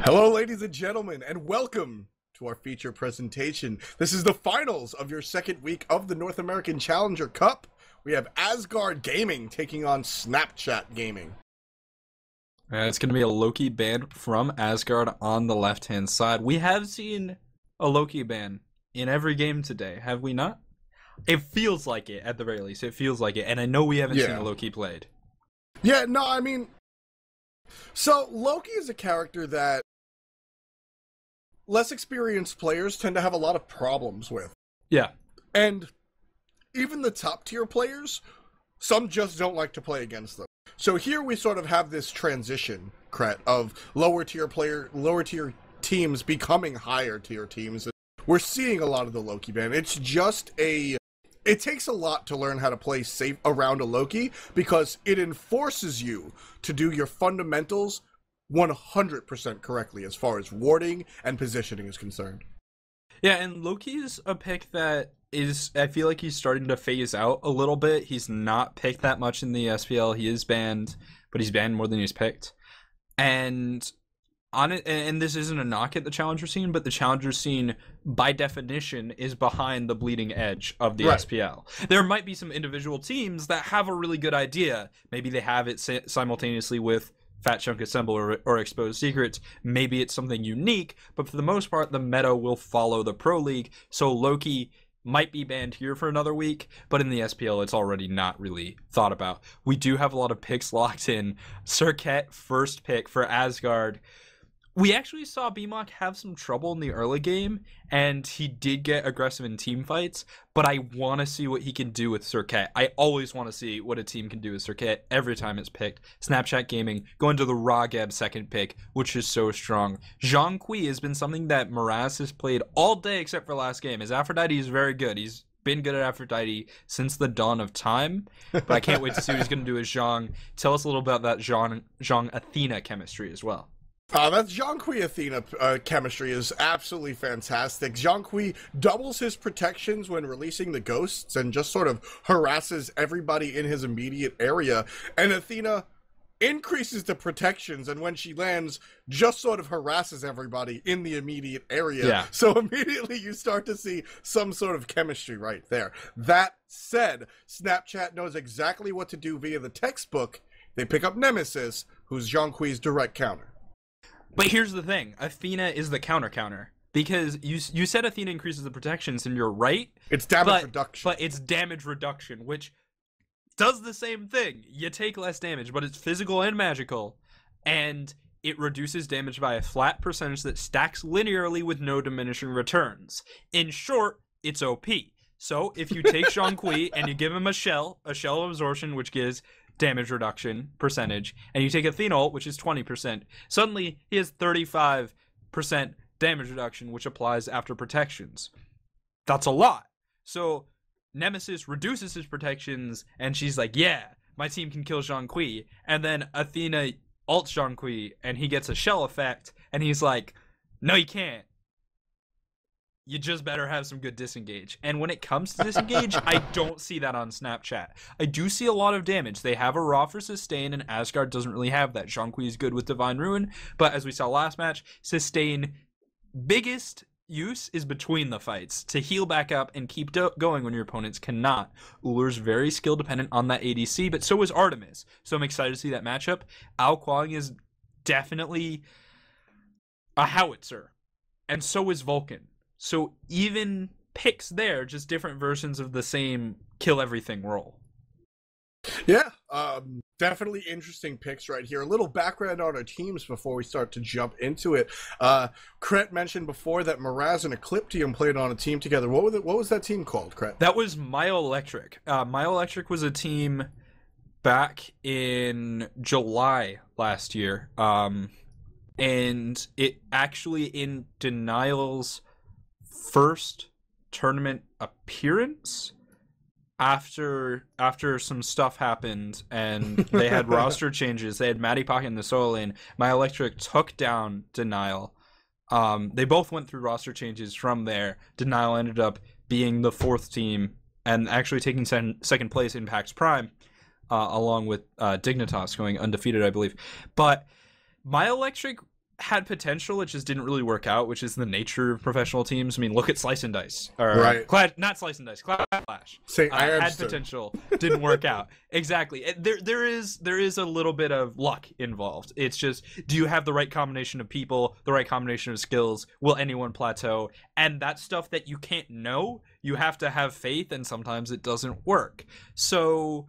Hello, ladies and gentlemen, and welcome to our feature presentation. This is the finals of your second week of the North American Challenger Cup. We have Asgard Gaming taking on Snapchat Gaming. It's going to be a Loki ban from Asgard on the left-hand side. We have seen a Loki ban in every game today, have we not? It feels like it, at the very least. It feels like it, and I know we haven't seen a Loki played. Yeah, no, I mean... So, Loki is a character that less experienced players tend to have a lot of problems with. Yeah. And even the top-tier players, some just don't like to play against them. So here we sort of have this transition, Kret, of lower-tier teams becoming higher-tier teams. We're seeing a lot of the Loki ban. It's just it takes a lot to learn how to play safe around a Loki because it enforces you to do your fundamentals 100% correctly as far as warding and positioning is concerned. Yeah, and Loki's a pick that I feel like he's starting to phase out a little bit. He's not picked that much in the SPL. He is banned, but he's banned more than he's picked. And this isn't a knock at the challenger scene, but the challenger scene by definition is behind the bleeding edge of the SPL. There might be some individual teams that have a really good idea. Maybe they have it simultaneously with Fat Chunk Assemble or Exposed Secrets. Maybe it's something unique, but for the most part, the meta will follow the Pro League. So Loki might be banned here for another week, but in the SPL, it's already not really thought about. We do have a lot of picks locked in. Serket, first pick for Asgard. We actually saw BMOC have some trouble in the early game, and he did get aggressive in team fights, but I want to see what he can do with Serket. I always want to see what a team can do with Serket every time it's picked. Snapchat Gaming going to the Rageb second pick, which is so strong. Zhang Kui has been something that hi-rez has played all day except for last game. His Aphrodite is very good. He's been good at Aphrodite since the dawn of time, but I can't wait to see what he's going to do with Zhang. Tell us a little about that Zhang Athena chemistry as well. That Zhang Kui Athena chemistry is absolutely fantastic. Zhang Kui doubles his protections when releasing the ghosts and just sort of harasses everybody in his immediate area. And Athena increases the protections, and when she lands, just sort of harasses everybody in the immediate area. Yeah. So immediately you start to see some sort of chemistry right there. That said, Snapchat knows exactly what to do via the textbook. They pick up Nemesis, who's Zhang Kui's direct counter. But here's the thing, Athena is the counter, because you said Athena increases the protections, and you're right. It's damage reduction. But it's damage reduction, which does the same thing. You take less damage, but it's physical and magical, and it reduces damage by a flat percentage that stacks linearly with no diminishing returns. In short, it's OP. So if you take Zhang Kui and you give him a shell of absorption, which gives damage reduction percentage, and you take Athena ult, which is 20%, suddenly he has 35% damage reduction, which applies after protections. That's a lot. So Nemesis reduces his protections, and she's like, yeah, my team can kill Zhang Kui. And then Athena ults Zhang Kui, and he gets a shell effect, and he's like, no, you can't. You just better have some good disengage. And when it comes to disengage, I don't see that on Snapchat. I do see a lot of damage. They have a Raw for sustain, and Asgard doesn't really have that. Zhang Kui is good with Divine Ruin, but as we saw last match, sustain biggest use is between the fights to heal back up and keep going when your opponents cannot. Ullr's very skill dependent on that ADC, but so is Artemis. So I'm excited to see that matchup. Ao Kuang is definitely a howitzer, and so is Vulcan. So even picks there, just different versions of the same kill everything role. Yeah, definitely interesting picks right here. A little background on our teams before we start to jump into it. Kret mentioned before that hi-rez and Ecliptium played on a team together. What was that team called, Kret? That was Myoelectric. Myoelectric was a team back in July last year. And it actually in Denial's first tournament appearance after some stuff happened and they had roster changes. They had Matty Pocket in the solo lane. Myoelectric took down Denial. They both went through roster changes from there. Denial ended up being the fourth team and actually taking second place in PAX Prime, along with Dignitas going undefeated, I believe. But Myoelectric had potential. It just didn't really work out, which is the nature of professional teams. I mean, look at Slice and Dice. Or, right. Not Slice and Dice. Clash. Had potential, didn't work out. Exactly. There is a little bit of luck involved. It's just, do you have the right combination of people, the right combination of skills? Will anyone plateau? And that's stuff that you can't know. You have to have faith, and sometimes it doesn't work. So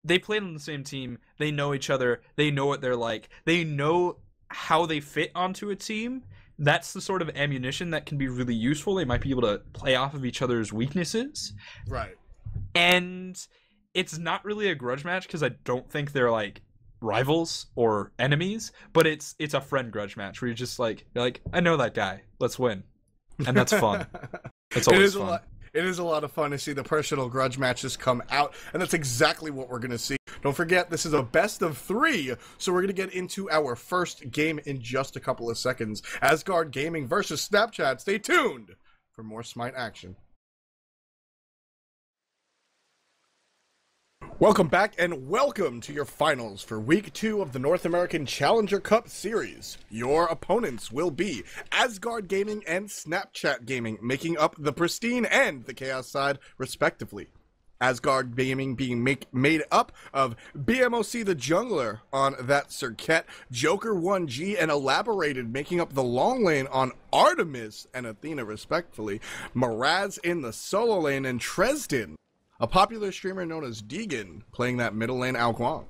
they played on the same team. They know each other. They know what they're like. They know how they fit onto a team. That's the sort of ammunition that can be really useful. They might be able to play off of each other's weaknesses. Right. And it's not really a grudge match because I don't think they're like rivals or enemies, but it's a friend grudge match where you're like, I know that guy. Let's win. And that's fun. It's always fun. It is a lot of fun to see the personal grudge matches come out, and that's exactly what we're going to see. Don't forget, this is a best of 3, so we're going to get into our first game in just a couple of seconds. Asgard Gaming versus Snapchat. Stay tuned for more Smite action. Welcome back, and welcome to your finals for Week 2 of the North American Challenger Cup Series. Your opponents will be Asgard Gaming and Snapchat Gaming, making up the Pristine and the Chaos side, respectively. Asgard Gaming being made up of BMOC the Jungler on that Circuit, Joker 1G and Elaborated making up the long lane on Artemis and Athena, respectively, hi-rez in the solo lane, and Tresden, a popular streamer known as Deegan, playing that middle lane Ao Guang.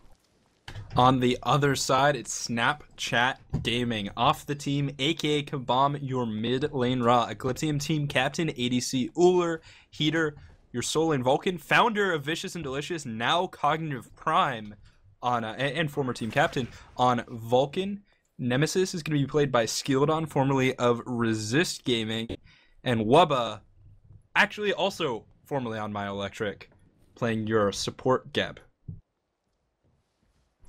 On the other side, it's Snapchat Gaming. Off the team, aka Kabam, your mid lane Ra, Ecliptium team captain, ADC Uller, Heater, your solo lane Vulcan, founder of Vicious and Delicious, now Cognitive Prime, on and former team captain on Vulcan. Nemesis is going to be played by Skildon, formerly of Resist Gaming, and Wubba, actually also formerly on My Electric, playing your support Geb.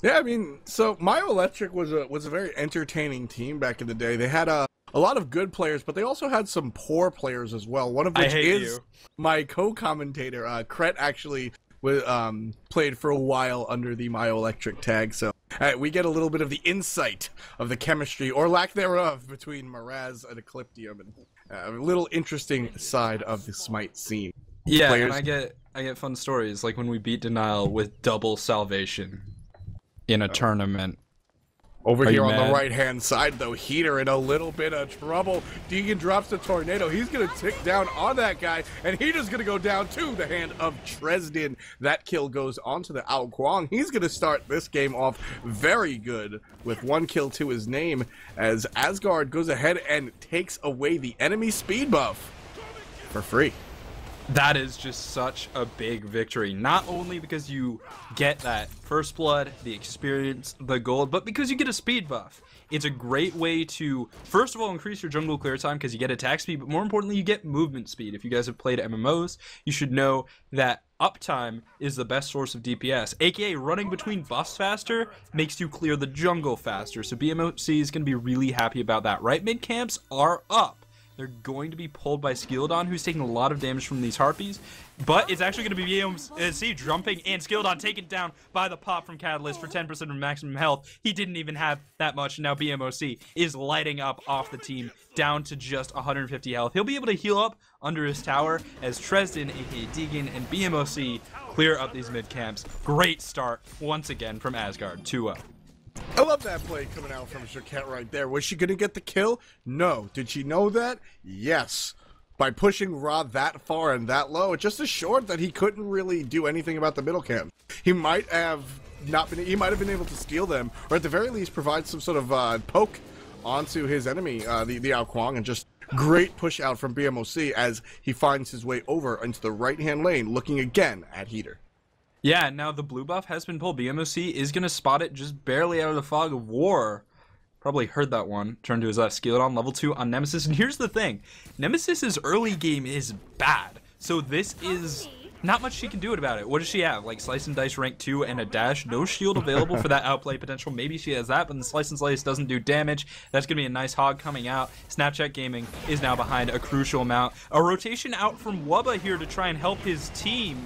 Yeah, I mean, so My Electric was a very entertaining team back in the day. They had a lot of good players, but they also had some poor players as well. One of which is my co-commentator, Kret, actually played for a while under the My Electric tag. So we get a little bit of the insight of the chemistry, or lack thereof, between hi-rez and Ecliptium, and a little interesting side of the Smite scene. Yeah, and I get fun stories, like when we beat Denial with double salvation in a tournament. Over here on the right-hand side, though, Heater in a little bit of trouble. Deegan drops the tornado. He's going to tick down on that guy, and Heater's going to go down to the hand of Tresden. That kill goes onto the Ao Guang. He's going to start this game off very good with 1 kill to his name, as Asgard goes ahead and takes away the enemy speed buff for free. That is just such a big victory, not only because you get that first blood, the experience, the gold, but because you get a speed buff. It's a great way to, first of all, increase your jungle clear time because you get attack speed, but more importantly, you get movement speed. If you guys have played MMOs, you should know that uptime is the best source of DPS, aka running between buffs faster makes you clear the jungle faster, so BMOC is going to be really happy about that. Right mid camps are up. They're going to be pulled by Skildon, who's taking a lot of damage from these Harpies, but it's actually going to be BMC jumping, and Skildon taken down by the pop from Catalyst for 10% of maximum health. He didn't even have that much, and now BMOC is lighting up off the team, down to just 150 health. He'll be able to heal up under his tower as Tresden, aka Deegan, and BMOC clear up these mid camps. Great start, once again, from Asgard, 2-0. I love that play coming out from Jaquette right there. Was she going to get the kill? No. Did she know that? Yes. By pushing Ra that far and that low, it just assured that he couldn't really do anything about the middle camp. He might have been able to steal them, or at the very least provide some sort of poke onto his enemy, the Ao Guang, and just great push out from BMOC as he finds his way over into the right-hand lane, looking again at Heater. Yeah, now the blue buff has been pulled. BMOC is going to spot it just barely out of the fog of war. Probably heard that one. Turn to his Skildon, level 2 on Nemesis. And here's the thing. Nemesis's early game is bad. So this is not much she can do about it. What does she have? Like Slice and Dice rank 2 and a dash. No shield available for that outplay potential. Maybe she has that, but the Slice and Slice doesn't do damage. That's going to be a nice hog coming out. Snapchat Gaming is now behind a crucial amount. A rotation out from Wubba here to try and help his team.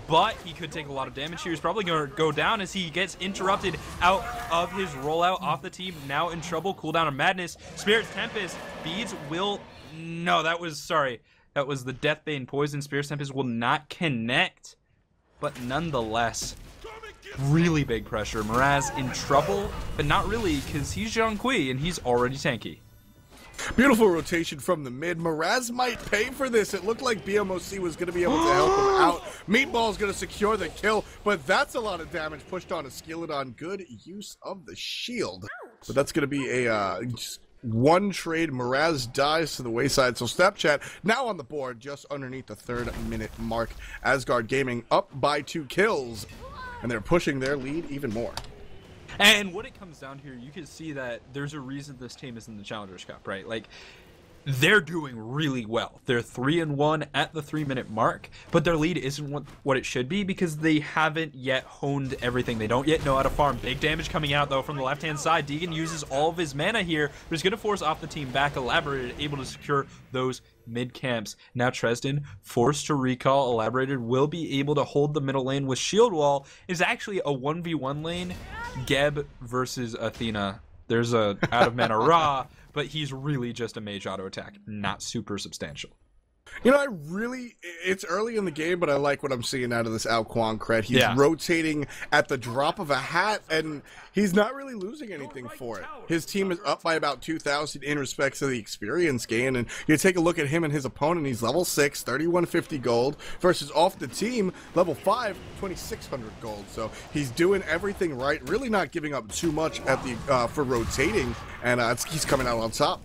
but he could take a lot of damage here. He's probably going to go down as he gets interrupted out of his rollout off the team. Now in trouble. Cooldown of Madness. Spirit's Tempest. Beads will... No, that was... Sorry. That was the Deathbane Poison. Spirit's Tempest will not connect. But nonetheless, really big pressure. mi-rez in trouble, but not really because he's Zhonghui and he's already tanky. Beautiful rotation from the mid. mi-rez might pay for this. It looked like BMOC was going to be able to help him out. Meatball's going to secure the kill, but that's a lot of damage pushed on a Skeleton. Good use of the shield. But that's going to be a one trade. mi-rez dies to the wayside. So Snapchat now on the board just underneath the 3rd-minute mark. Asgard Gaming up by 2 kills, and they're pushing their lead even more. And when it comes down here, you can see that there's a reason this team is in the Challengers Cup, right? Like, they're doing really well. They're 3-1 at the 3-minute mark, but their lead isn't what it should be because they haven't yet honed everything. They don't yet know how to farm. Big damage coming out, though, from the left-hand side. Deegan uses all of his mana here, but he's going to force off the team back. Elaborated, able to secure those mid-camps. Now Tresden, forced to recall. Elaborated will be able to hold the middle lane with Shield Wall. It's actually a 1v1 lane. Geb versus Athena. There's a out of mana Ra, but he's really just a mage auto attack, not super substantial. You know, it's early in the game, but I like what I'm seeing out of this Ao Kuang cred. He's rotating at the drop of a hat, and he's not really losing anything for it. His team is up by about 2,000 in respect to the experience gain, and you take a look at him and his opponent. He's level 6, 3150 gold, versus off the team, level 5, 2600 gold. So he's doing everything right, really not giving up too much at the for rotating, and he's coming out on top.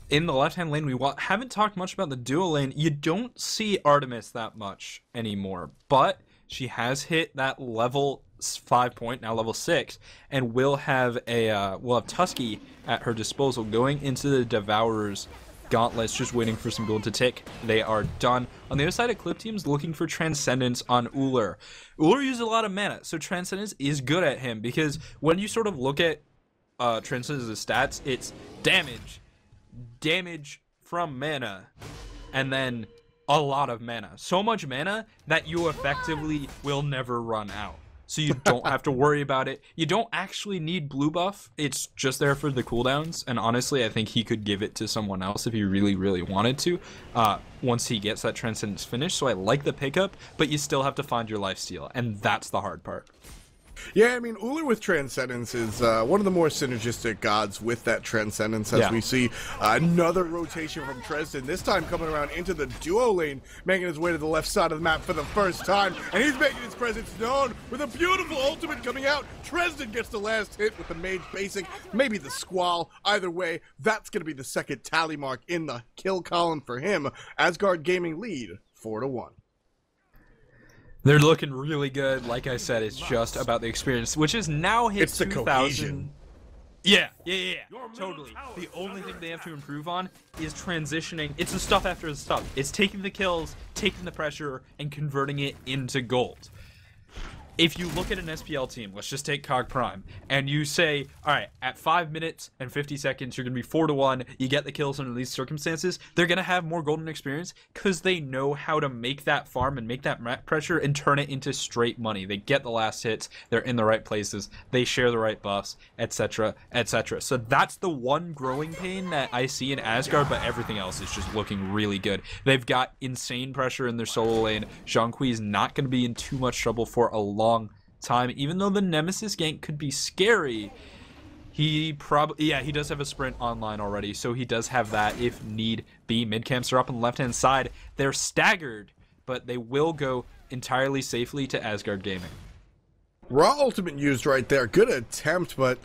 In the left-hand lane, we haven't talked much about the dual lane. You don't see Artemis that much anymore, but she has hit that level 5 point, now level 6, and will have Tusky at her disposal going into the Devourer's gauntlets, just waiting for some gold to tick. They are done. On the other side of Clip Team's looking for Transcendence on Ullr. Ullr uses a lot of mana, so Transcendence is good at him because when you sort of look at Transcendence's stats, it's damage from mana, and then a lot of mana. So much mana that you effectively will never run out. So you don't have to worry about it. You don't actually need blue buff. It's just there for the cooldowns. And honestly, I think he could give it to someone else if he really, really wanted to once he gets that Transcendence finished. So I like the pickup, but you still have to find your lifesteal. And that's the hard part. Yeah, I mean, Ullr with Transcendence is one of the more synergistic gods with that Transcendence, as we see another rotation from Tresden, this time coming around into the duo lane, making his way to the left side of the map for the first time, and he's making his presence known with a beautiful ultimate coming out. Tresden gets the last hit with the Mage Basic, maybe the Squall. Either way, that's going to be the 2nd tally mark in the kill column for him. Asgard Gaming lead 4-1. They're looking really good. Like I said, it's just about the experience, which is now hit 2,000. Yeah, totally. The only thing they have to improve on is transitioning. It's the stuff after the stuff. It's taking the kills, taking the pressure, and converting it into gold. If you look at an SPL team, let's just take Cog Prime, and you say, all right, at 5 minutes and 50 seconds, you're going to be 4-1, you get the kills under these circumstances, they're going to have more golden experience because they know how to make that farm and make that map pressure and turn it into straight money. They get the last hits, they're in the right places, they share the right buffs, etc., etc. So that's the one growing pain that I see in Asgard, but everything else is just looking really good. They've got insane pressure in their solo lane. Zhonghui is not going to be in too much trouble for a long time, even though the Nemesis gank could be scary. He does have a sprint online already, so he does have that if need be. Mid camps are up on the left hand side. They're staggered, but they will go entirely safely to Asgard Gaming. Raw ultimate used right there. Good attempt, but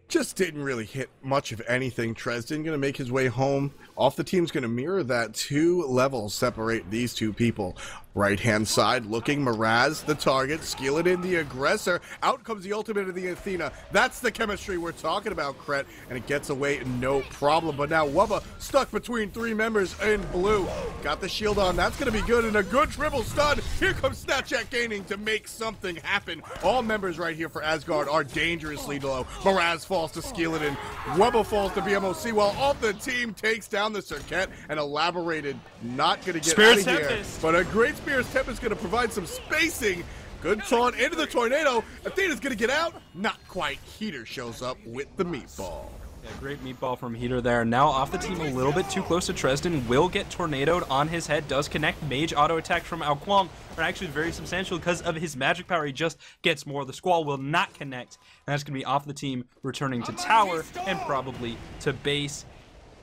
just didn't really hit much of anything. Tresden gonna make his way home. Off the team's gonna mirror that. 2 levels separate these two people. Right hand side looking, mi-rez the target, Skeleton the aggressor. Out comes the ultimate of the Athena. That's the chemistry we're talking about, Kret, and it gets away no problem. But now Wubba stuck between 3 members in blue. Got the shield on, that's gonna be good, and a good triple stun. Here comes Snapchat Gaming to make something happen. All members right here for Asgard are dangerously low. mi-rez falls to Skeleton, Wubba falls to BMOC, while off the team takes down the Circuit, and Elaborated not gonna get out of here. But a great Spear's Tempest going to provide some spacing. Good taunt into the tornado. Athena's going to get out. Not quite. Heater shows up with the meatball. Yeah, great meatball from Heater there. Now off the team a little bit too close to Tresden. Will get tornadoed on his head. Does connect. Mage auto attack from Ao Kuang are actually very substantial because of his magic power. He just gets more. The Squall will not connect. And that's going to be off the team, returning to tower and probably to base.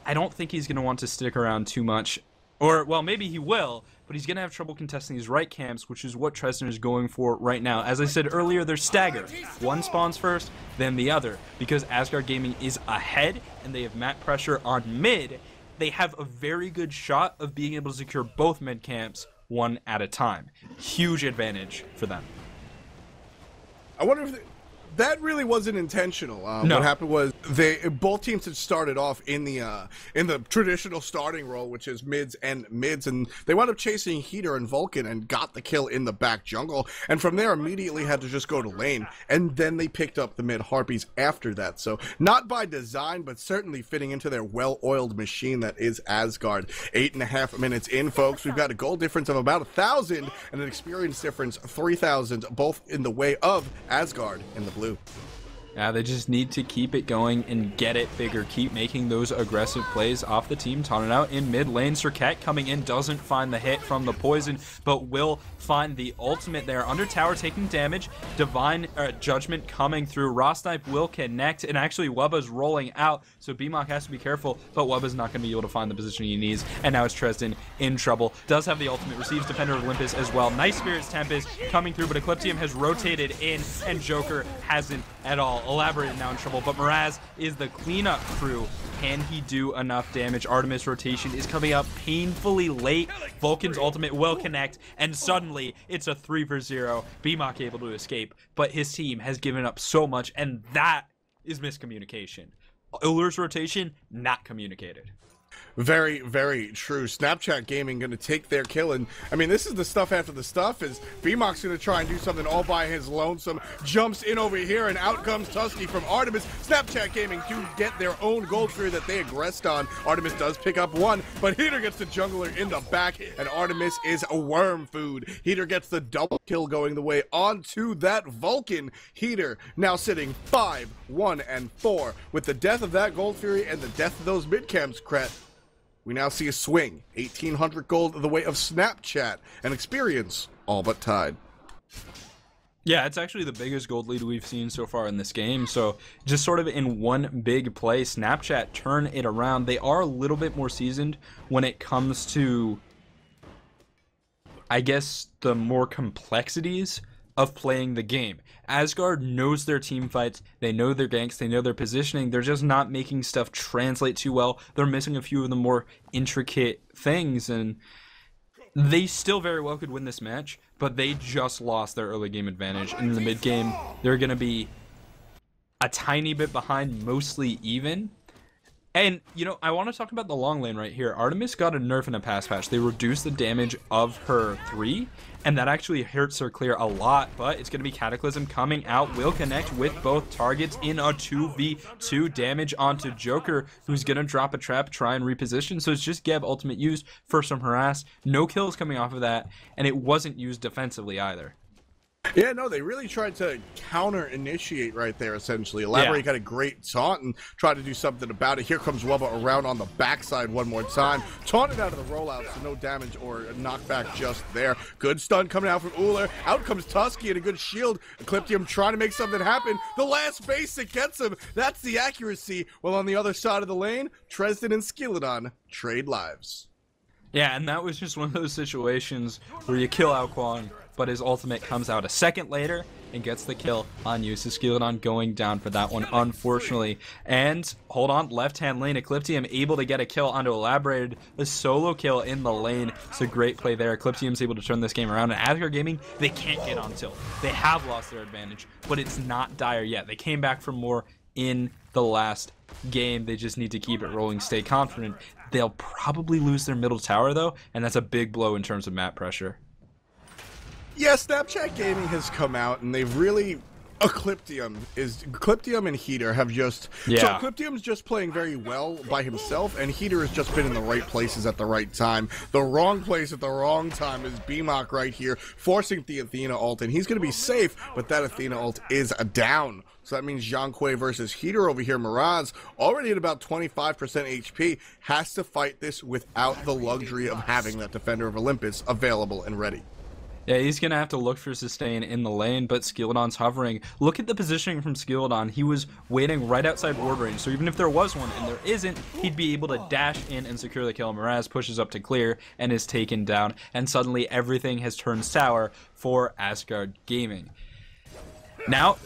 I don't think he's going to want to stick around too much. Or, well, maybe he will, but he's going to have trouble contesting these right camps, which is what Tresden is going for right now. As I said earlier, they're staggered. One spawns first, then the other. Because Asgard Gaming is ahead, and they have map pressure on mid, they have a very good shot of being able to secure both mid camps one at a time. Huge advantage for them. I wonder if that really wasn't intentional. No. What happened was both teams had started off in the traditional starting role, which is mids, and they wound up chasing Heater and Vulcan and got the kill in the back jungle, and from there immediately had to just go to lane, and then they picked up the mid Harpies after that. So not by design, but certainly fitting into their well-oiled machine that is Asgard. 8.5 minutes in, folks. We've got a goal difference of about 1,000 and an experience difference 3,000, both in the way of Asgard and the blue. Yeah, they just need to keep it going and get it bigger. Keep making those aggressive plays off the team. Taunted out in mid lane. Serket coming in, doesn't find the hit from the poison, but will find the ultimate there. Under tower taking damage. Divine Judgment coming through. Rosnipe will connect, and actually Wubba's rolling out, so BMOC has to be careful, but Wubba's not going to be able to find the position he needs, and now it's Tresden in trouble. Does have the ultimate, receives Defender of Olympus as well. Nice Spirit's Tempest coming through, but Ecliptium has rotated in, and Joker hasn't at all. Elaborated now in trouble, but Miraz is the cleanup crew. Can he do enough damage? Artemis rotation is coming up painfully late. Vulcan's ultimate will connect, and suddenly it's a 3-for-0. BMOC able to escape, but his team has given up so much, and that is miscommunication. Ullr's rotation, not communicated. Very, very true. Snapchat Gaming going to take their kill, and I mean, this is the stuff after the stuff. Is BMOC's going to try and do something all by his lonesome, jumps in over here, and out comes Tusky from Artemis. Snapchat Gaming do get their own gold tree that they aggressed on. Artemis does pick up one, but Heater gets the jungler in the back, and Artemis is a worm food. Heater gets the double kill going the way onto that Vulcan. Heater now sitting 5, 1, and 4. With the death of that Gold Fury and the death of those mid camps, Kret, we now see a swing. 1,800 gold the way of Snapchat, and experience all but tied. Yeah, it's actually the biggest gold lead we've seen so far in this game. So just sort of in one big play, Snapchat turn it around. They are a little bit more seasoned when it comes to, I guess, the more complexities of playing the game. Asgard knows their team fights, they know their ganks, they know their positioning. They're just not making stuff translate too well. They're missing a few of the more intricate things, and they still very well could win this match, but they just lost their early game advantage. In the mid game, they're going to be a tiny bit behind, mostly even. And, you know, I want to talk about the long lane right here. Artemis got a nerf in a past patch. They reduced the damage of her 3, and that actually hurts her clear a lot, but it's going to be Cataclysm coming out. Will connect with both targets in a 2v2 damage onto Joker, who's going to drop a trap, try and reposition. So it's just Geb ultimate used for some harass. No kills coming off of that, and it wasn't used defensively either. Yeah, no, they really tried to counter-initiate right there, essentially. Elaborate got a great taunt and tried to do something about it. Here comes Wubba around on the backside one more time. Taunted out of the rollout, so no damage or knockback just there. Good stun coming out from Ullr. Out comes Tusky and a good shield. Ecliptium trying to make something happen. The last basic gets him. That's the accuracy. While on the other side of the lane, Tresden and Skilladon trade lives. Yeah, and that was just one of those situations where you kill Ao Kuang, but his ultimate comes out a second later and gets the kill on you. So Skilladon going down for that one, unfortunately. And hold on, left-hand lane, Ecliptium able to get a kill onto Elaborated. A solo kill in the lane. It's a great play there. Ecliptium's able to turn this game around. And Asgard Gaming, they can't get on tilt. They have lost their advantage, but it's not dire yet. They came back for more in the last game. They just need to keep it rolling, stay confident. They'll probably lose their middle tower, though, and that's a big blow in terms of map pressure. Yeah, Snapchat Gaming has come out, and they've really Ecliptium and Heater have just so Ecliptium's just playing very well by himself, and Heater has just been in the right places at the right time. The wrong place at the wrong time is BMOC right here, forcing the Athena ult, and he's gonna be safe, but that Athena ult is a down. So that means Zhonghui versus Heater over here. Miraz, already at about 25% HP, has to fight this without the luxury of having that Defender of Olympus available and ready. Yeah, he's going to have to look for sustain in the lane, but Skilladon's hovering. Look at the positioning from Skilladon. He was waiting right outside ward range, so even if there was one and there isn't, he'd be able to dash in and secure the kill. Miraz pushes up to clear and is taken down, and suddenly everything has turned sour for Asgard Gaming. Now,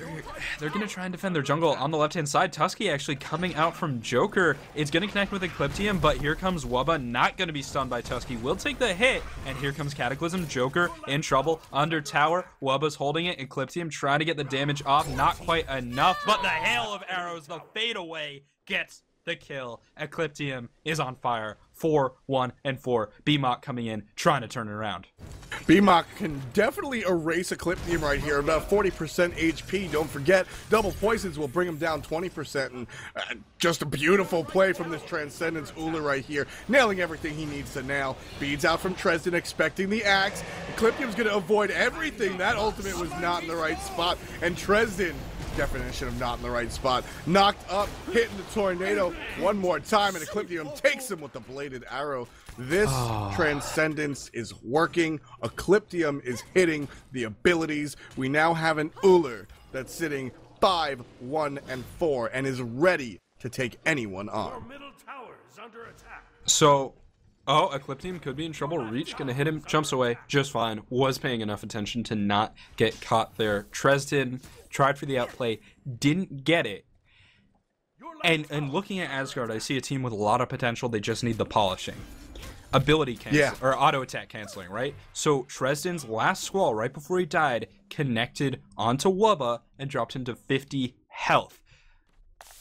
they're going to try and defend their jungle on the left-hand side. Tusky actually coming out from Joker. It's going to connect with Ecliptium, but here comes Wubba, not going to be stunned by Tusky. Will take the hit, and here comes Cataclysm. Joker in trouble under tower. Wubba's holding it. Ecliptium trying to get the damage off. Not quite enough, but the hail of arrows, the fade away, gets the kill. Ecliptium is on fire. 4, 1, and 4. BMOC coming in, trying to turn it around. BMOC can definitely erase Ecliptium right here. About 40% HP. Don't forget, double poisons will bring him down 20%. And just a beautiful play from this Transcendence Uller right here. Nailing everything he needs to nail. Beads out from Tresden, expecting the axe. Ecliptium's going to avoid everything. That ultimate was not in the right spot. And Tresden, definition of not in the right spot, knocked up, hitting the tornado one more time, and Ecliptium takes him with the bladed arrow. This Transcendence is working. Ecliptium is hitting the abilities. We now have an Uller that's sitting 5, 1, and 4 and is ready to take anyone on. Your middle tower is under attack. So, Ecliptium could be in trouble. Reach gonna hit him, jumps away just fine. Was paying enough attention to not get caught there. Tresden tried for the outplay, didn't get it. And looking at Asgard, I see a team with a lot of potential. They just need the polishing. Ability cancel, or auto attack canceling, right? So Tresden's last squall right before he died connected onto Wubba and dropped him to 50 health.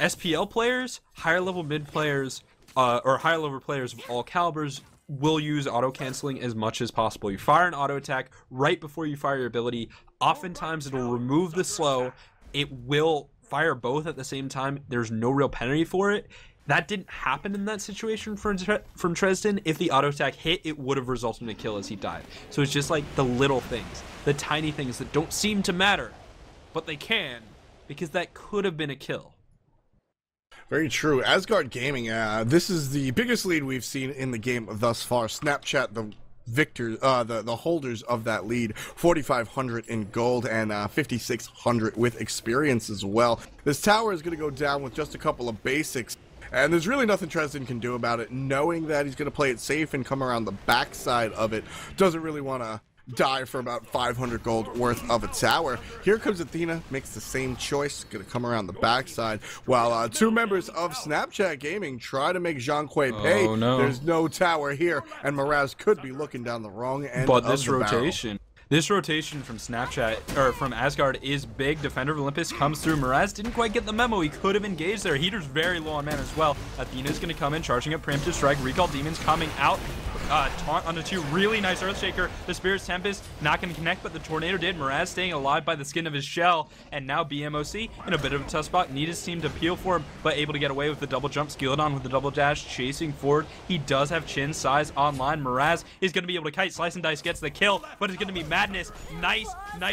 SPL players, higher level mid players, or higher level players of all calibers will use auto canceling as much as possible. You fire an auto attack right before you fire your ability. Oftentimes it'll remove the slow. It will fire both at the same time. There's no real penalty for it. That didn't happen in that situation from Tresden. If the auto attack hit, it would have resulted in a kill as he died. So it's just like the little things, the tiny things that don't seem to matter, but they can, because that could have been a kill. Very true. Asgard Gaming, this is the biggest lead we've seen in the game thus far. Snapchat, the holders of that lead, 4,500 in gold and 5,600 with experience as well. This tower is going to go down with just a couple of basics, and there's really nothing Tresden can do about it. Knowing that he's going to play it safe and come around the backside of it, doesn't really want to die for about 500 gold worth of a tower. Here comes Athena, makes the same choice, gonna come around the backside, while two members of Snapchat Gaming try to make Zhonghui pay. Oh, no. There's no tower here, and Miraz could be looking down the wrong end of the barrel. This rotation from Snapchat, or from Asgard, is big. Defender of Olympus comes through. Miraz didn't quite get the memo. He could have engaged there. Heater's very low on mana as well. Athena's going to come in, charging up Preemptive Strike. Recall Demons coming out. Taunt onto 2. Really nice Earthshaker. The Spirit's Tempest not going to connect, but the Tornado did. Miraz staying alive by the skin of his shell. And now BMOC in a bit of a tough spot. Need his team to peel for him, but able to get away with the double jump. Skilladon with the double dash, chasing forward. He does have Chin size online. Miraz is going to be able to kite. Slice and Dice gets the kill, but it's going to be Madness. Nice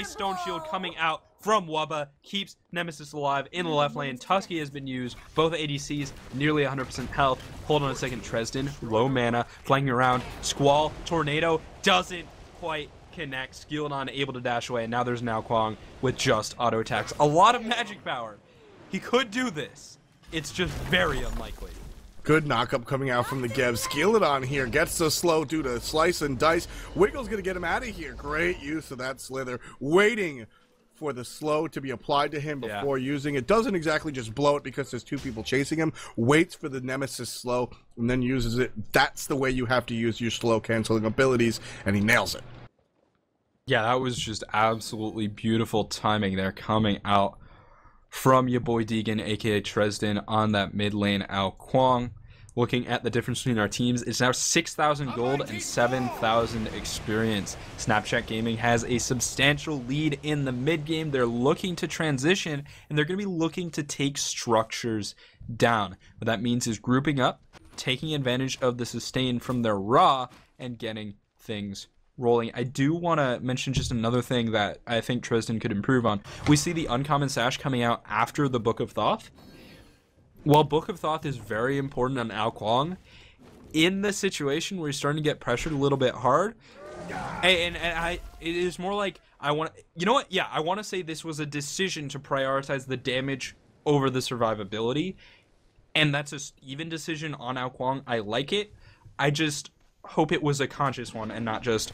Stone Shield coming out from Wubba. Keeps Nemesis alive in the left lane. Tusky has been used. Both ADCs nearly 100% health. Hold on a second. Tresden, low mana, flanking around. Squall, Tornado, doesn't quite connect. Skilladon able to dash away. And now there's Now Kwong with just auto attacks. A lot of magic power. He could do this. It's just very unlikely. Good knockup coming out from the Geb. Skilladon here gets the slow due to Slice and Dice. Wiggle's going to get him out of here. Great use of that Slither. Waiting for the slow to be applied to him before using it. Doesn't exactly just blow it because there's two people chasing him. Waits for the Nemesis slow and then uses it. That's the way you have to use your slow canceling abilities, and he nails it. Yeah, that was just absolutely beautiful timing there coming out from your boy Deegan, aka Tresden, on that mid lane. Ao Kwong looking at the difference between our teams, it's now 6,000 gold and 7,000 experience. Snapchat Gaming has a substantial lead in the mid game. They're looking to transition, and they're going to be looking to take structures down. What that means is grouping up, taking advantage of the sustain from their raw, and getting things rolling. I do want to mention just another thing that I think Tristan could improve on. We see the uncommon sash coming out after the Book of Thoth. While Book of Thoth is very important on Ao Kuang, in the situation where he's starting to get pressured a little bit hard, it is more like I want to say this was a decision to prioritize the damage over the survivability, and that's an even decision on Ao Kuang. I like it. I just hope it was a conscious one and not just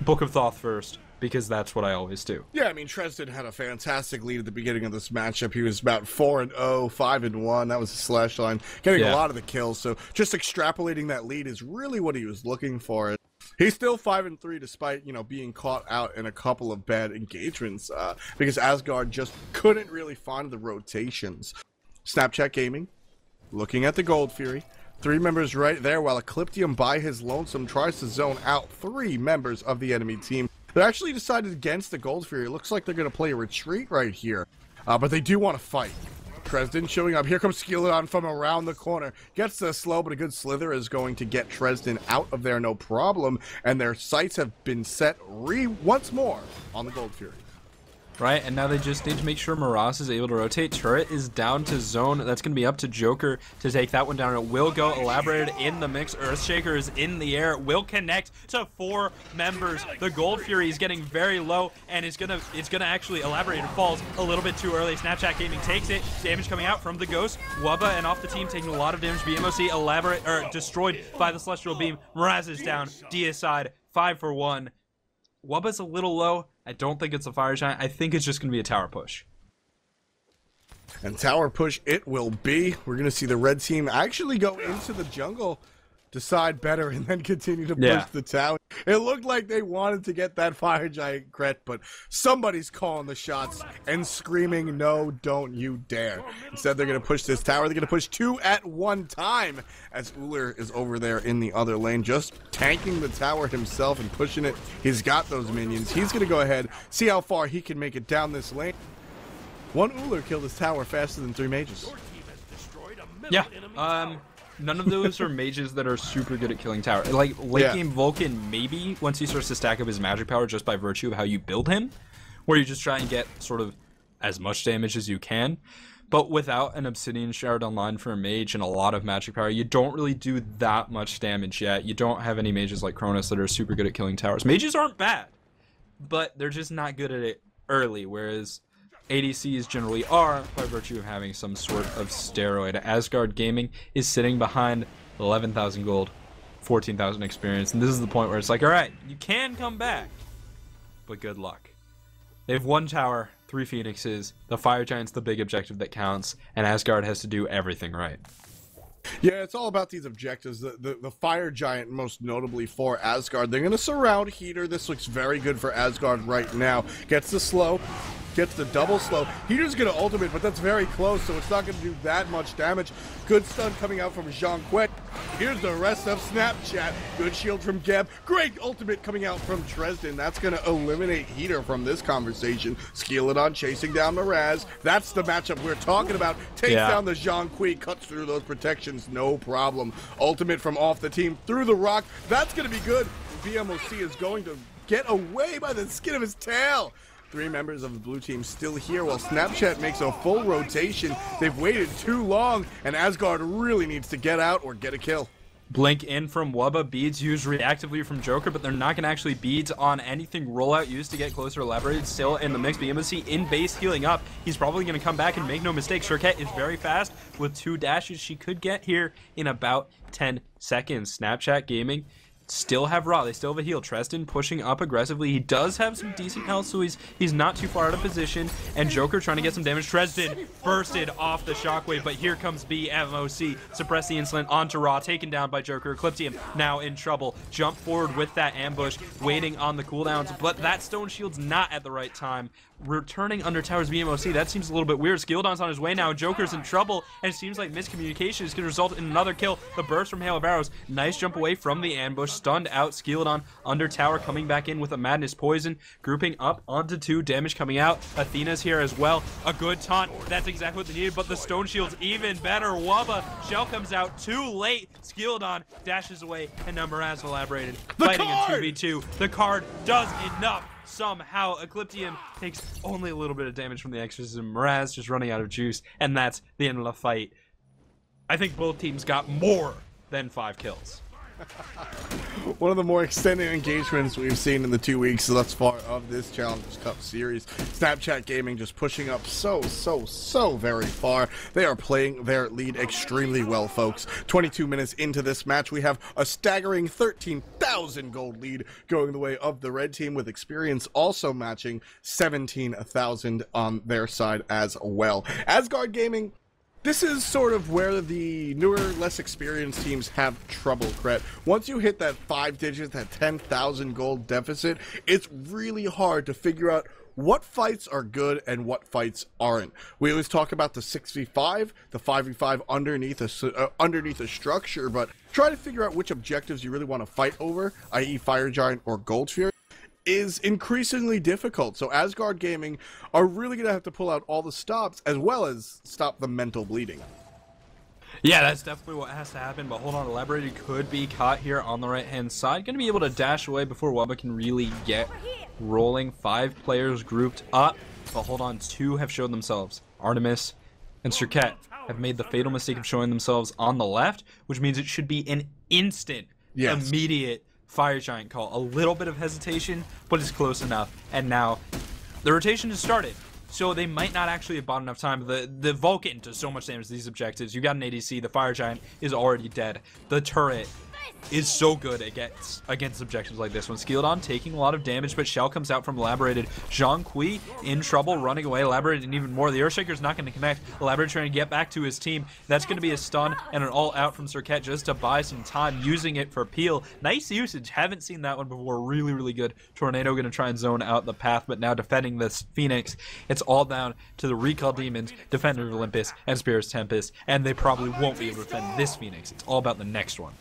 Book of Thoth first, because that's what I always do. Yeah, I mean, Tristan had a fantastic lead at the beginning of this matchup. He was about 4-0, 5-1. That was a slash line, getting a lot of the kills. So just extrapolating that lead is really what he was looking for. He's still 5-3 despite, being caught out in a couple of bad engagements because Asgard just couldn't really find the rotations. Snapchat Gaming, looking at the Gold Fury. 3 members right there, while Ecliptium by his lonesome tries to zone out 3 members of the enemy team. They actually decided against the Gold Fury. It looks like they're going to play a retreat right here, but they do want to fight. Tristan showing up. Here comes Skeleton from around the corner. Gets the slow, but a good slither is going to get Tristan out of there, no problem. And their sights have been set once more on the Gold Fury. Right, and now they just need to make sure Miraz is able to rotate. Turret is down to zone. That's going to be up to Joker to take that one down. It will go elaborated in the mix. Earthshaker is in the air. It will connect to 4 members. The Gold Fury is getting very low, and it's gonna actually elaborate and falls a little bit too early. Snapchat Gaming takes it. Damage coming out from the Ghost. Wubba and off the team taking a lot of damage. BMOC destroyed by the Celestial Beam. Miraz is down. D aside. 5 for 1. Wubba's a little low. I don't think it's a fire giant. I think it's just going to be a tower push. And tower push it will be. We're going to see the red team actually go into the jungle, decide better, and then continue to push the tower. It looked like they wanted to get that fire giant crit, but somebody's calling the shots and screaming, no, don't you dare. Instead, they're going to push this tower. They're going to push 2 at one time as Uller is over there in the other lane, just tanking the tower himself and pushing it. He's got those minions. He's going to go ahead, see how far he can make it down this lane. One Uller killed his tower faster than 3 mages. Yeah, none of those are mages that are super good at killing tower. Like, late game Vulcan, maybe, once he starts to stack up his magic power just by virtue of how you build him, where you just try and get sort of as much damage as you can. But without an Obsidian Shard online for a mage and a lot of magic power, you don't really do that much damage yet. You don't have any mages like Cronus that are super good at killing towers. Mages aren't bad, but they're just not good at it early, whereas ADCs generally are by virtue of having some sort of steroid. Asgard Gaming is sitting behind 11,000 gold, 14,000 experience, and this is the point where it's like, all right, you can come back, but good luck. They have 1 tower, 3 phoenixes, the fire giant's the big objective that counts, and Asgard has to do everything right. Yeah, it's all about these objectives. The fire giant, most notably for Asgard. They're going to surround Heater. This looks very good for Asgard right now. Gets the slow, gets the double slow. Heater's going to ultimate, but that's very close, so it's not going to do that much damage. Good stun coming out from Jean Quet. Here's the rest of Snapchat. Good shield from Geb. Great ultimate coming out from Tristan. That's going to eliminate Heater from this conversation. Skeleton chasing down Miraz. That's the matchup we're talking about. Takes down the Jean Quet, cuts through those protections, no problem. Ultimate from off the team through the rock. That's going to be good. BMOC is going to get away by the skin of his tail. 3 members of the blue team still here while Snapchat makes a full rotation. They've waited too long, and Asgard really needs to get out or get a kill. Blink in from Wubba, beads used reactively from Joker, but they're not going to actually beads on anything rollout used to get closer elaborated. Still in the mix, BMOC in base healing up. He's probably going to come back and make no mistake. Shurket is very fast with 2 dashes. She could get here in about 10 seconds. Snapchat Gaming still have Raw. They still have a heal. Tristan pushing up aggressively. He does have some decent health, so he's not too far out of position. And Joker trying to get some damage. Tristan bursted off the shockwave, but here comes BMOC. Suppress the insolent onto Raw. Taken down by Joker. Ecliptium now in trouble. Jump forward with that ambush, waiting on the cooldowns, but that stone shield's not at the right time. returning under towers BMOC. That seems a little bit weird. Skilldon's on his way now. Joker's in trouble, and it seems like miscommunication is going to result in another kill. The burst from Hail of Arrows. Nice jump away from the ambush. Stunned out. Skilldon under tower, coming back in with a Madness Poison. Grouping up onto 2. Damage coming out. Athena's here as well. A good taunt. That's exactly what they needed, but the Stone Shield's even better. Wubba. Shell comes out too late. Skilldon dashes away, and now Miraz elaborated. Fighting a 2v2. The card does enough. Somehow, Ecliptium takes only a little bit of damage from the Exorcism. Miraz just running out of juice, and that's the end of the fight. I think both teams got more than 5 kills. One of the more extended engagements we've seen in the 2 weeks thus far of this Challengers Cup series. Snapchat Gaming just pushing up so very far. They are playing their lead extremely well, folks. 22 minutes into this match, we have a staggering 13,000 gold lead going the way of the red team, with experience also matching 17,000 on their side as well. Asgard Gaming, this is sort of where the newer, less experienced teams have trouble, Kret. Once you hit that 5 digits, that 10,000 gold deficit, it's really hard to figure out what fights are good and what fights aren't. We always talk about the 6v5, the 5v5 underneath a structure, but try to figure out which objectives you really want to fight over, i.e. Fire Giant or Gold Fury, is increasingly difficult. So Asgard Gaming are really going to have to pull out all the stops, as well as stop the mental bleeding. Yeah, that's definitely what has to happen, but hold on, Elaborated could be caught here on the right-hand side. Going to be able to dash away before Wubba can really get rolling. 5 players grouped up, but hold on, 2 have showed themselves. Artemis and Serket have made the fatal mistake of showing themselves on the left, which means it should be an instant, immediate Fire Giant call. A little bit of hesitation, but it's close enough. And now the rotation has started, so they might not actually have bought enough time. The Vulcan does so much damage to these objectives. You got an ADC. The Fire Giant is already dead. The turret is so good against objectives like this one. Skilldon taking a lot of damage, but Shell comes out from Elaborated. Zhonghui in trouble, running away. Elaborated and even more. The Earthshaker's not going to connect. Elaborated trying to get back to his team. That's going to be a stun and an all-out from Serket just to buy some time, using it for peel. Nice usage. Haven't seen that one before. Really, really good. Tornado going to try and zone out the path, but now defending this Phoenix. It's all down to the Recall Demons, Defender of Olympus, and Spirit's Tempest, and they probably won't be able to defend this Phoenix. It's all about the next one.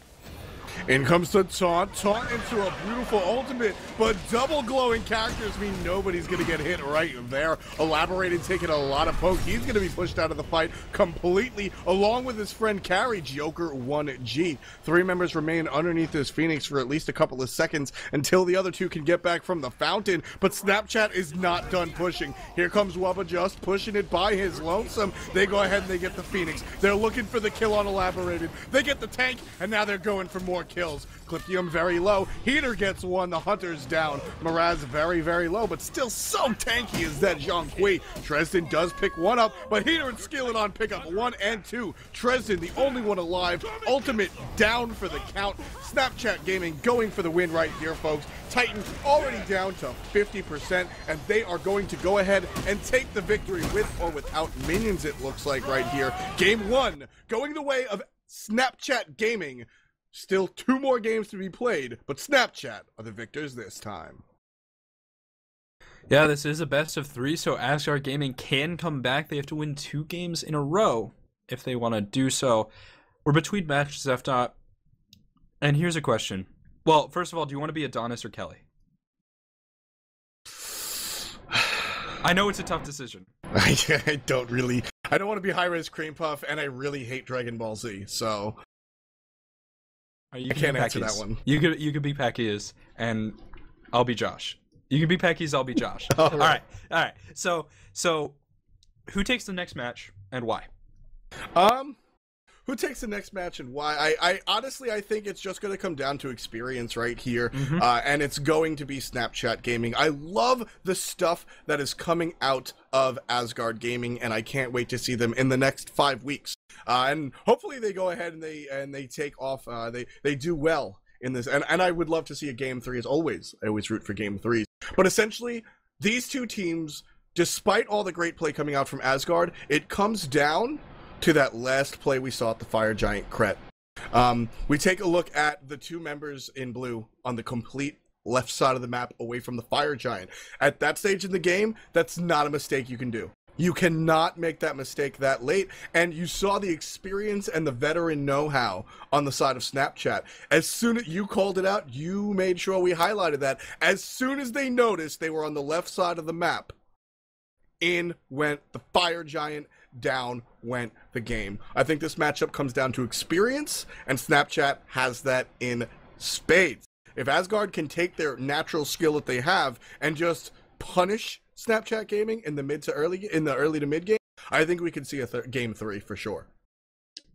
In comes the taunt into a beautiful ultimate, but double glowing characters mean nobody's going to get hit right there. Elaborated taking a lot of poke. He's going to be pushed out of the fight completely, along with his friend Carry, Joker 1G. 3 members remain underneath this Phoenix for at least a couple of seconds until the other 2 can get back from the fountain, but Snapchat is not done pushing. Here comes Wubba just pushing it by his lonesome. They go ahead and they get the Phoenix. They're looking for the kill on Elaborated. They get the tank, and now they're going for more kills. Cliptium very low. Heater gets 1. The Hunter's down. Miraz very low, but still so tanky is that Zhonghui. Dresden does pick 1 up, but Heater and Skilladon pick up 1 and 2. Dresden, the only one alive. Ultimate down for the count. Snapchat Gaming going for the win right here, folks. Titan already down to 50%, and they are going to go ahead and take the victory with or without minions, it looks like right here. Game 1 going the way of Snapchat Gaming. Still 2 more games to be played, but Snapchat are the victors this time. Yeah, this is a best of 3, so Asgard Gaming can come back. They have to win 2 games in a row if they want to do so. We're between matches, F-Dot. And here's a question. Well, first of all, do you want to be Adonis or Kelly? I know it's a tough decision. I don't want to be hi-rez Cream Puff, and I really hate Dragon Ball Z, so I can't answer that one. You could be Packies, and I'll be Josh. You can be Packies, I'll be Josh. All right. So who takes the next match and why? Who takes the next match and why? I honestly, I think it's just going to come down to experience right here, and it's going to be Snapchat Gaming. I love the stuff that is coming out of Asgard Gaming, and I can't wait to see them in the next 5 weeks. And hopefully they go ahead and they take off. They do well in this, and I would love to see a Game 3 as always. I always root for Game 3s. But essentially, these 2 teams, despite all the great play coming out from Asgard, it comes down to that last play we saw at the Fire Giant Kret. We take a look at the 2 members in blue on the complete left side of the map away from the fire giant. At that stage in the game, that's not a mistake you can do. You cannot make that mistake that late, and you saw the experience and the veteran know-how on the side of Snapchat. As soon as you called it out, you made sure we highlighted that. As soon as they noticed they were on the left side of the map, in went the fire giant, down went the game. I think this matchup comes down to experience, and Snapchat has that in spades. If Asgard can take their natural skill that they have and just punish Snapchat Gaming in the early to mid game, I think we could see a game 3 for sure.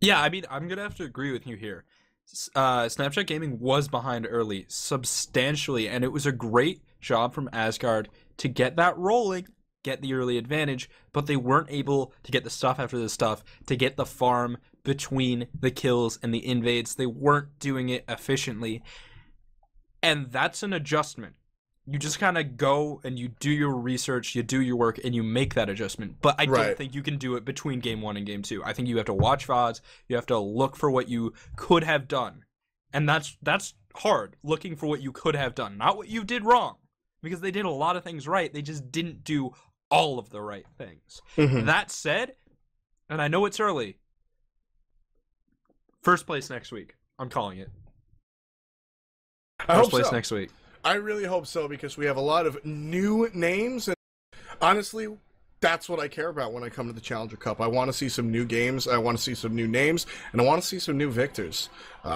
Yeah, I mean, I'm gonna have to agree with you here. Snapchat Gaming was behind early substantially, and it was a great job from Asgard to get that rolling, get the early advantage, but they weren't able to get the stuff after the stuff, to get the farm between the kills and the invades. They weren't doing it efficiently, and that's an adjustment. You just kind of go and you do your research, you do your work, and you make that adjustment. But I don't think you can do it between game 1 and game 2. I think you have to watch VODs, you have to look for what you could have done. And that's hard, looking for what you could have done, not what you did wrong. Because they did a lot of things right, they just didn't do all of the right things. That said, and I know it's early, first place next week. I'm calling it. First place next week. I really hope so, because we have a lot of new names, and honestly, that's what I care about when I come to the Challenger Cup. I want to see some new games, I want to see some new names, and I want to see some new victors.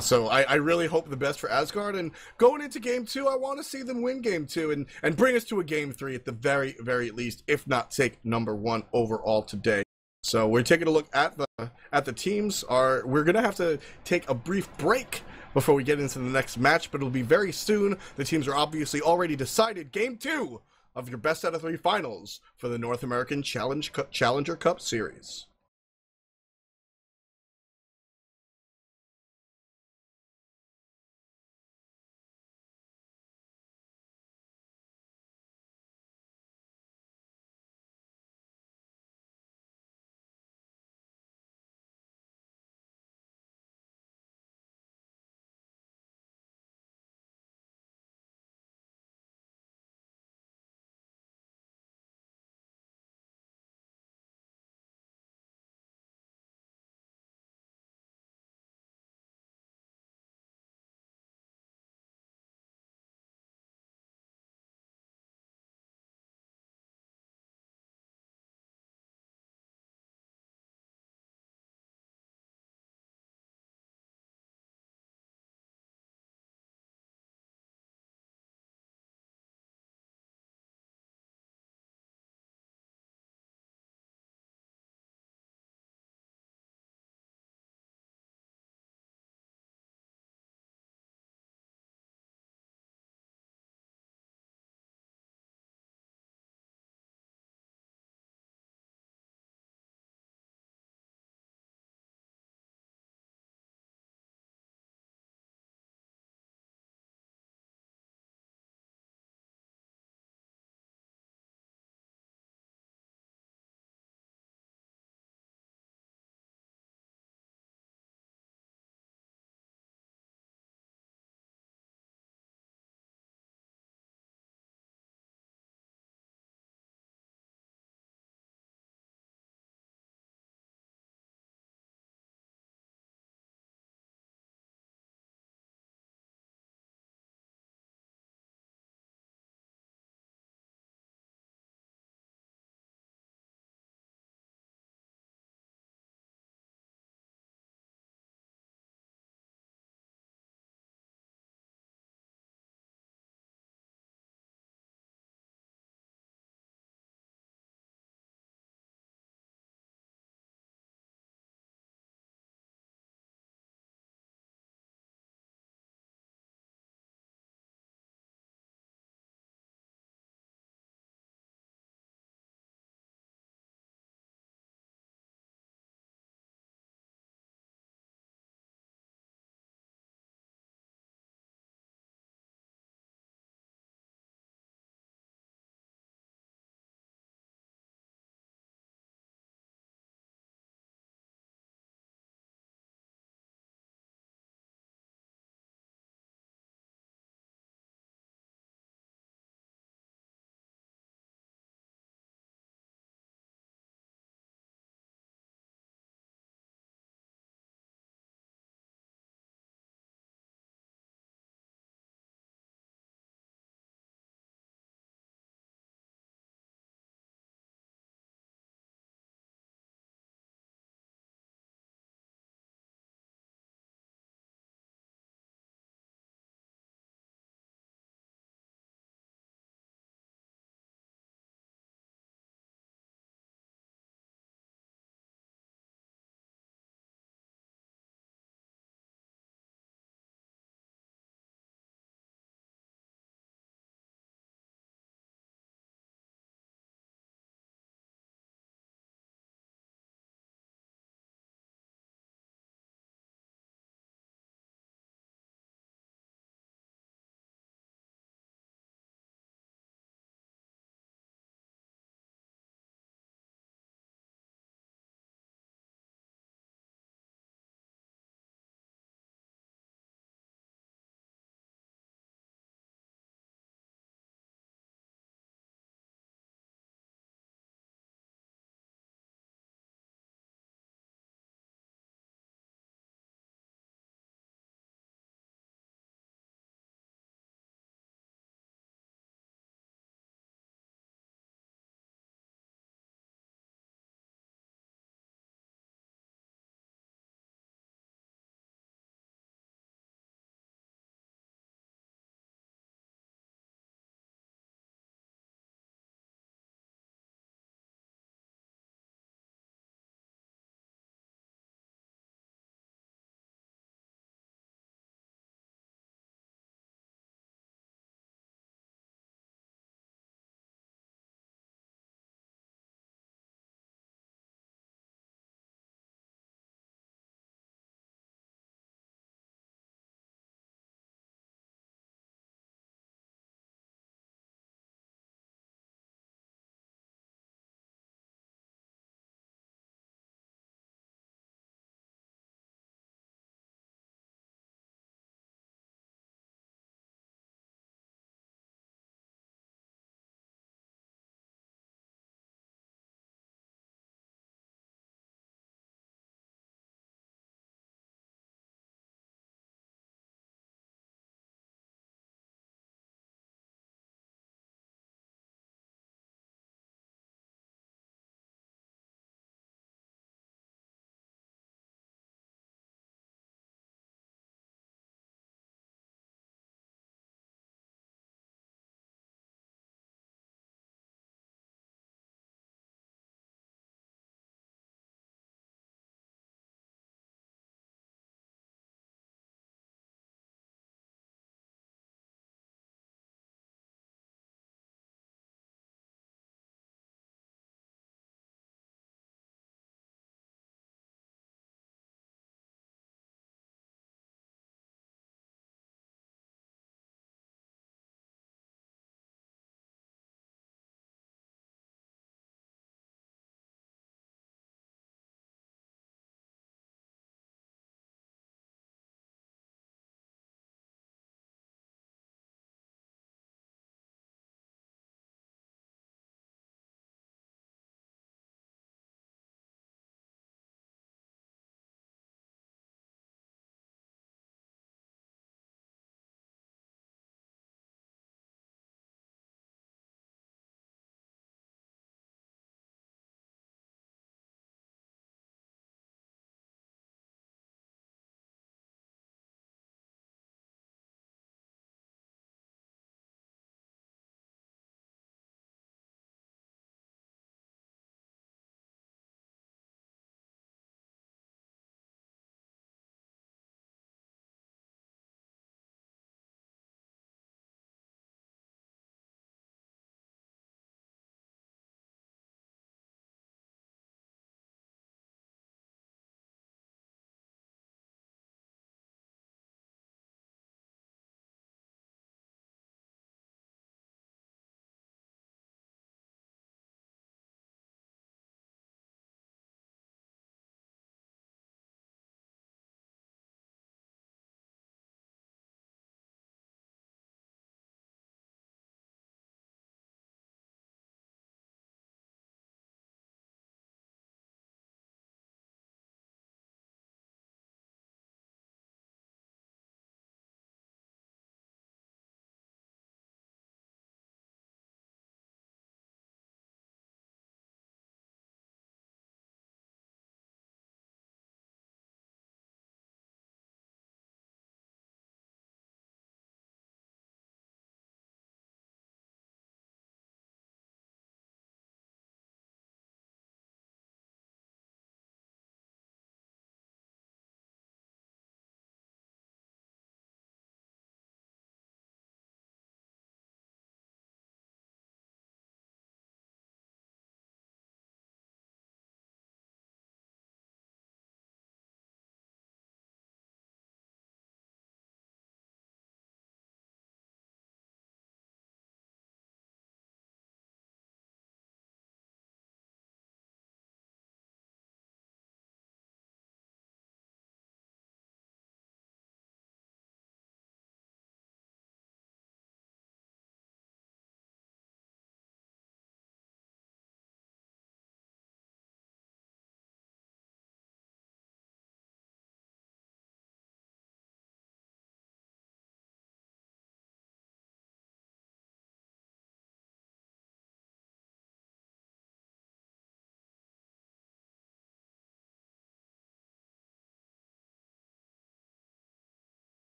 So I really hope the best for Asgard, and going into Game 2, I want to see them win Game 2 and bring us to a Game 3 at the very, very least, if not take #1 overall today. So we're taking a look at the teams. We're going to have to take a brief break before we get into the next match, but it'll be very soon. The teams are obviously already decided. Game 2 of your best out of 3 finals for the North American Challenger Cup Series.